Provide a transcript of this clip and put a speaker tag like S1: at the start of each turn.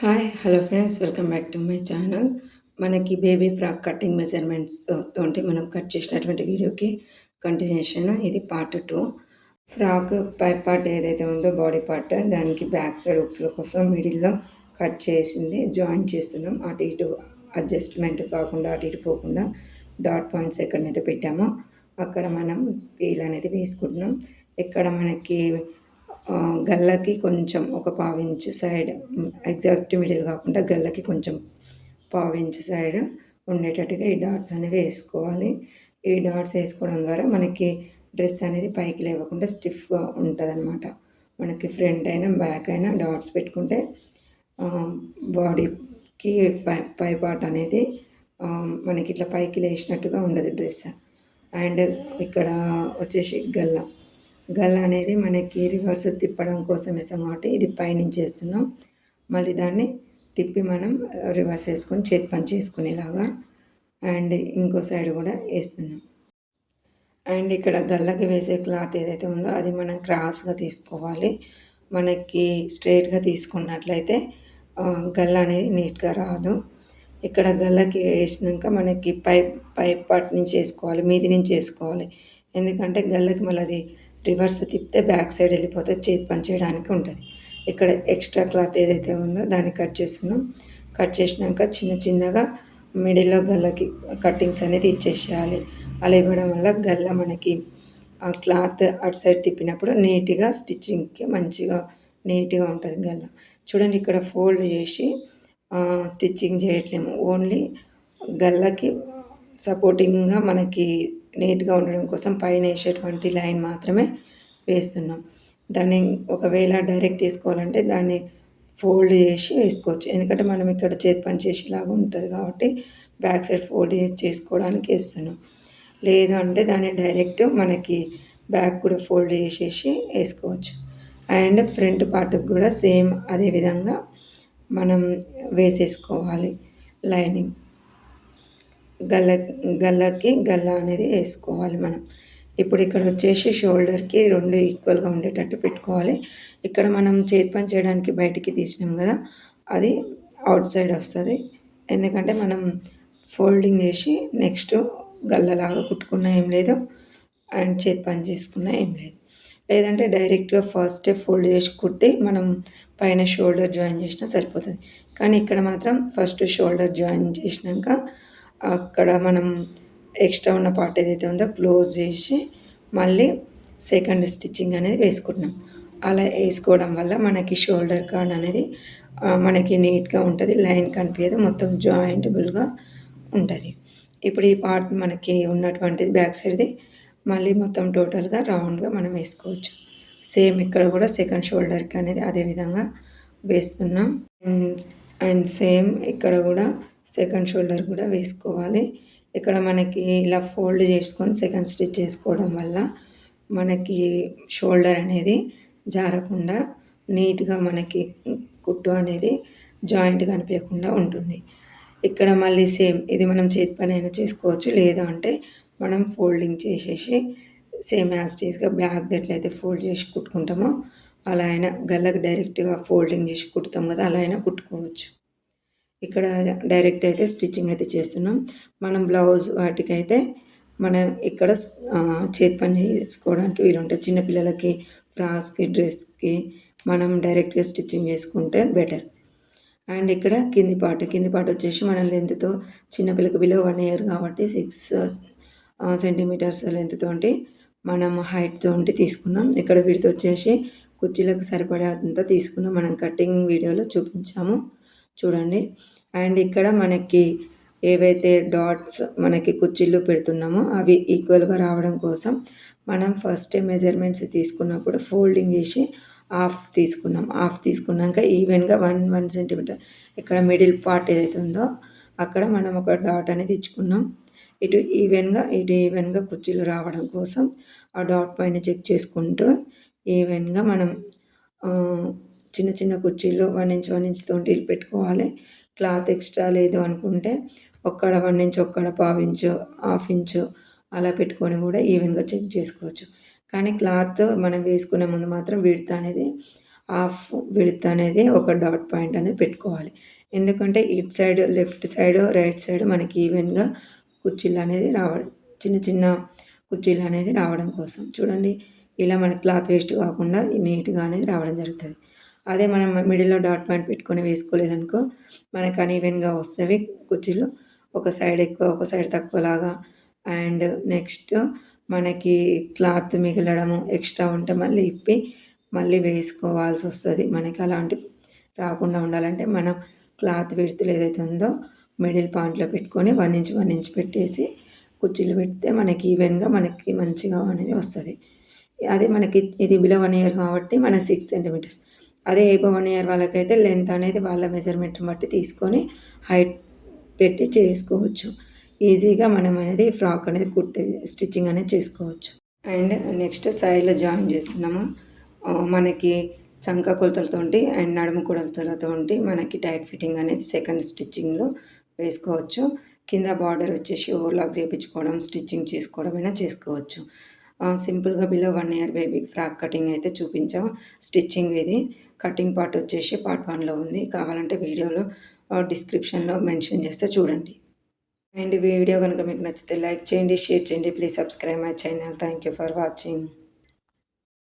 S1: Hi hello friends, welcome back to my channel. మనకి baby frock cutting measurements తోటి మనం cut చేసినటువంటి వీడియోకి కంటిన్యూషన్. ఇది పార్ట్ 2. ఫ్రాక్ పై పార్ట్ ఏదైతే ఉందో బాడీ పార్ట్, దానికి బ్యాక్ సైడ్ ఉక్స్ల కోసం మిడిల్లో కట్ చేసింది జాయిన్ చేస్తున్నాం. అటు ఇటు అడ్జస్ట్మెంట్ కాకుండా అటు ఇటు పోకుండా డాట్ పాయింట్స్ ఎక్కడనైతే పెట్టామో అక్కడ మనం పీల్ అనేది వేసుకుంటున్నాం. ఇక్కడ మనకి గల్లకి కొంచెం ఒక పావించ్ సైడ్, ఎగ్జాక్ట్ మిడిల్ కాకుండా గల్లకి కొంచెం పావించ్ సైడ్ ఉండేటట్టుగా ఈ డాట్స్ అనేవి వేసుకోవాలి. ఈ డాట్స్ వేసుకోవడం ద్వారా మనకి డ్రెస్ అనేది పైకి లేవకుండా స్టిఫ్గా ఉంటుంది అనమాట. మనకి ఫ్రంట్ అయినా బ్యాక్ అయినా డాట్స్ పెట్టుకుంటే బాడీకి పై పార్ట్ అనేది మనకి ఇట్లా పైకి లేచినట్టుగా ఉండదు డ్రెస్. అండ్ ఇక్కడ వచ్చేసి గల్ల అనేది మనకి రివర్స్ తిప్పడం కోసం వేసాం కాబట్టి ఇది పైనుంచి వేస్తున్నాం. మళ్ళీ దాన్ని తిప్పి మనం రివర్స్ వేసుకొని చేతి పని చేసుకునేలాగా అండ్ ఇంకో సైడ్ కూడా వేస్తున్నాం. అండ్ ఇక్కడ గల్లకి వేసే క్లాత్ ఏదైతే ఉందో అది మనం క్రాస్గా తీసుకోవాలి. మనకి స్ట్రైట్గా తీసుకున్నట్లయితే గల్ల అనేది నీట్గా రాదు. ఇక్కడ గల్లకి వేసినాక మనకి పై పార్ట్ నుంచి వేసుకోవాలి, మీది నుంచి వేసుకోవాలి. ఎందుకంటే గల్లకి మళ్ళీ అది రివర్స్ తిప్పితే బ్యాక్ సైడ్ వెళ్ళిపోతే చేతి పని చేయడానికి ఉంటుంది. ఇక్కడ ఎక్స్ట్రా క్లాత్ ఏదైతే ఉందో దాన్ని కట్ చేస్తున్నాం. కట్ చేసినాక చిన్న చిన్నగా మిడిల్లో గల్లకి కట్టింగ్స్ అనేది ఇచ్చేసేయాలి. అలా ఇవ్వడం వల్ల గల్ల మనకి ఆ క్లాత్ అటు సైడ్ తిప్పినప్పుడు నీట్గా స్టిచ్చింగ్కి మంచిగా నీట్గా ఉంటుంది గల్ల. చూడండి, ఇక్కడ ఫోల్డ్ చేసి స్టిచ్చింగ్ చేయట్లేము, ఓన్లీ గల్లకి సపోర్టింగ్గా మనకి నీట్గా ఉండడం కోసం పైన వేసేటువంటి లైన్ మాత్రమే వేస్తున్నాం. దాన్ని ఒకవేళ డైరెక్ట్ వేసుకోవాలంటే దాన్ని ఫోల్డ్ చేసి వేసుకోవచ్చు. ఎందుకంటే మనం ఇక్కడ చేతి పని చేసేలాగా ఉంటుంది కాబట్టి బ్యాక్ సైడ్ ఫోల్డ్ చేసి చేసుకోవడానికి వేస్తున్నాం. లేదు అంటే దాన్ని డైరెక్ట్ మనకి బ్యాక్ కూడా ఫోల్డ్ చేసేసి వేసుకోవచ్చు. అండ్ ఫ్రంట్ పార్ట్కి కూడా సేమ్ అదే విధంగా మనం వేసేసుకోవాలి. లైనింగ్ గల్లకి గల్ల అనేది వేసుకోవాలి మనం. ఇప్పుడు ఇక్కడ వచ్చేసి షోల్డర్కి రెండు ఈక్వల్గా ఉండేటట్టు పెట్టుకోవాలి. ఇక్కడ మనం చేతి పని చేయడానికి బయటికి తీసినాం కదా, అది అవుట్ సైడ్ వస్తుంది. ఎందుకంటే మనం ఫోల్డింగ్ చేసి నెక్స్ట్ గల్లలాగా కుట్టుకున్నా ఏం లేదు, అండ్ చేతి పని చేసుకున్నా ఏం లేదు. లేదంటే డైరెక్ట్గా ఫస్టే ఫోల్డ్ చేసి కుట్టి మనం పైన షోల్డర్ జాయిన్ చేసినా సరిపోతుంది. కానీ ఇక్కడ మాత్రం ఫస్ట్ షోల్డర్ జాయిన్ చేసినాక అక్కడ మనం ఎక్స్ట్రా ఉన్న పార్ట్ ఏదైతే ఉందో క్లోజ్ చేసి మళ్ళీ సెకండ్ స్టిచ్చింగ్ అనేది వేసుకుంటున్నాం. అలా వేసుకోవడం వల్ల మనకి షోల్డర్ కార్డ్ అనేది మనకి నీట్గా ఉంటుంది, లైన్ కనిపించదు, మొత్తం జాయింటబుల్గా ఉంటుంది. ఇప్పుడు ఈ పార్ట్ మనకి ఉన్నటువంటిది బ్యాక్ సైడ్ది మళ్ళీ మొత్తం టోటల్గా రౌండ్గా మనం వేసుకోవచ్చు. సేమ్ ఇక్కడ కూడా సెకండ్ షోల్డర్కి అనేది అదే విధంగా వేస్తున్నాం. అండ్ సేమ్ ఇక్కడ కూడా సెకండ్ షోల్డర్ కూడా వేసుకోవాలి. ఇక్కడ మనకి ఇలా ఫోల్డ్ చేసుకొని సెకండ్ స్టిచ్ చేసుకోవడం వల్ల మనకి షోల్డర్ అనేది జారకుండా నీట్గా మనకి కుట్టు అనేది జాయింట్ కనిపించకుండా ఉంటుంది. ఇక్కడ మళ్ళీ సేమ్ ఇది మనం చేతి పని అయినా చేసుకోవచ్చు, లేదా అంటే మనం ఫోల్డింగ్ చేసేసి సేమ్ యాస్టీస్గా బ్యాక్ ఎట్లయితే ఫోల్డ్ చేసి కుట్టుకుంటామో అలా అయినా గల్లకు డైరెక్ట్గా ఫోల్డింగ్ చేసి కుట్టుతాం కదా, అలా అయినా కుట్టుకోవచ్చు. ఇక్కడ డైరెక్ట్ అయితే స్టిచ్చింగ్ అయితే చేస్తున్నాం. మనం బ్లౌజ్ వాటికైతే మనం ఇక్కడ చేతి పని చేసుకోవడానికి వీలుంటుంది. చిన్నపిల్లలకి ఫ్రాక్స్కి డ్రెస్కి మనం డైరెక్ట్గా స్టిచ్చింగ్ చేసుకుంటే బెటర్. అండ్ ఇక్కడ కింది పార్ట్ వచ్చేసి మన లెంత్తో చిన్నపిల్లకి బిలో 1 year కాబట్టి 6 centimeters లెంత్తో మనం హైట్తో తీసుకున్నాం. ఇక్కడ వీటితో వచ్చేసి కుర్చీలకు సరిపడేంత తీసుకున్నాం. మనం కటింగ్ వీడియోలో చూపించాము, చూడండి. అండ్ ఇక్కడ మనకి ఏవైతే డాట్స్ మనకి కుర్చీలు పెడుతున్నామో అవి ఈక్వల్గా రావడం కోసం మనం ఫస్ట్ మెజర్మెంట్స్ తీసుకున్నప్పుడు ఫోల్డింగ్ చేసి హాఫ్ తీసుకున్నాక ఈవెన్గా 1 centimeter ఇక్కడ మిడిల్ పార్ట్ ఏదైతే ఉందో అక్కడ మనం ఒక డాట్ అనేది ఇచ్చుకున్నాం. ఇటు ఈవెన్గా కుర్చీలు రావడం కోసం ఆ డాట్ పైన చెక్ చేసుకుంటూ ఈవెన్గా మనం చిన్న చిన్న కుర్చీలు 1 inch తోటి పెట్టుకోవాలి. క్లాత్ ఎక్స్ట్రా లేదు అనుకుంటే ఒక్కడ 1 inch, ఒక్కడ 1/2 inch, 1/2 inch అలా పెట్టుకొని కూడా ఈవెన్గా చెక్ చేసుకోవచ్చు. కానీ క్లాత్ మనం వేసుకునే ముందు మాత్రం విడ్త్ అనేది హాఫ్ విడ్త్ అనేది ఒక డాట్ పాయింట్ అనేది పెట్టుకోవాలి. ఎందుకంటే ఇటు side left side, right side మనకి ఈవెన్‌గా కుర్చీలనేది రావాలి. చిన్న చిన్న కుర్చీలనేది రావడం కోసం. చూడండి ఇలా మనకి క్లాత్ వేస్ట్ కాకుండా నీట్‌గా అనేది రావడం జరుగుతది. అదే మనం మిడిల్‌లో డాట్ పాయింట్ పెట్టుకొని వేసుకోలేదనుకో మనకు అన్‌ఈవెన్‌గా వస్తవి కుర్చీలు. ఒక సైడ్ ఎక్కువ, ఒక సైడ్ తక్కువలాగా. అండ్ నెక్స్ట్ మనకి క్లాత్ మిగలడము, ఎక్స్ట్రా ఉంటే మళ్ళీ ఇప్పి మళ్ళీ వేసుకోవాల్సొస్తది. మనకి అలాంటి రాకుండా ఉండాలంటే మనం క్లాత్ విడ్త్‌లో ఏదైతే ఉందో మిడిల్ పాయింట్‌లో పెట్టుకొని 1 ఇంచ్, 1 ఇంచ్ పెట్టేసి కుర్చీలు పెడితే మనకి ఈవెన్‌గా మనకి మంచిగా అనేది వస్తది. అదే మనకి ఇది బిలో 1 ఇయర్ కాబట్టి మనకి 6 సెంటీమీటర్స్. అదే అబోవ్ 1 ఇయర్ వాళ్ళకైతే లెంత్ అనేది వాళ్ళ మెజర్‌మెంట్‌ని బట్టి తీసుకొని హైట్ పెట్టి చేసుకోవచ్చు. ఈజీగా మనం అనేది ఫ్రాక్ అనేది స్టిచ్చింగ్ అనేది చేసుకోవచ్చు. అండ్ నెక్స్ట్ సైడ్‌లో జాయిన్ చేస్తున్నాము. మనకి చంక కొలతలతోటి అండ్ నడుము కొలతలతోటి మనకి టైట్ ఫిట్టింగ్ అనేది సెకండ్ స్టిచ్చింగ్‌లో వేసుకోవచ్చు. కింద బార్డర్ వచ్చేసి ఓవర్లాక్ చేపించుకోవడం, స్టిచ్చింగ్ చేసుకోవడమైనా చేసుకోవచ్చు. సింపుల్‌గా బిలో 1 ఇయర్ బేబీకి ఫ్రాక్ కటింగ్ అయితే చూపించాము. స్టిచ్చింగ్ ఇది. కటింగ్ పార్ట్ వచ్చేసి పార్ట్ 1లో ఉంది. కావాలంటే వీడియోలో డిస్క్రిప్షన్‌లో మెన్షన్ చేస్తే చూడండి. అండ్ వీడియో కనుక మీకు నచ్చితే లైక్ చేయండి, షేర్ చేయండి. Please subscribe my channel. Thank you for watching.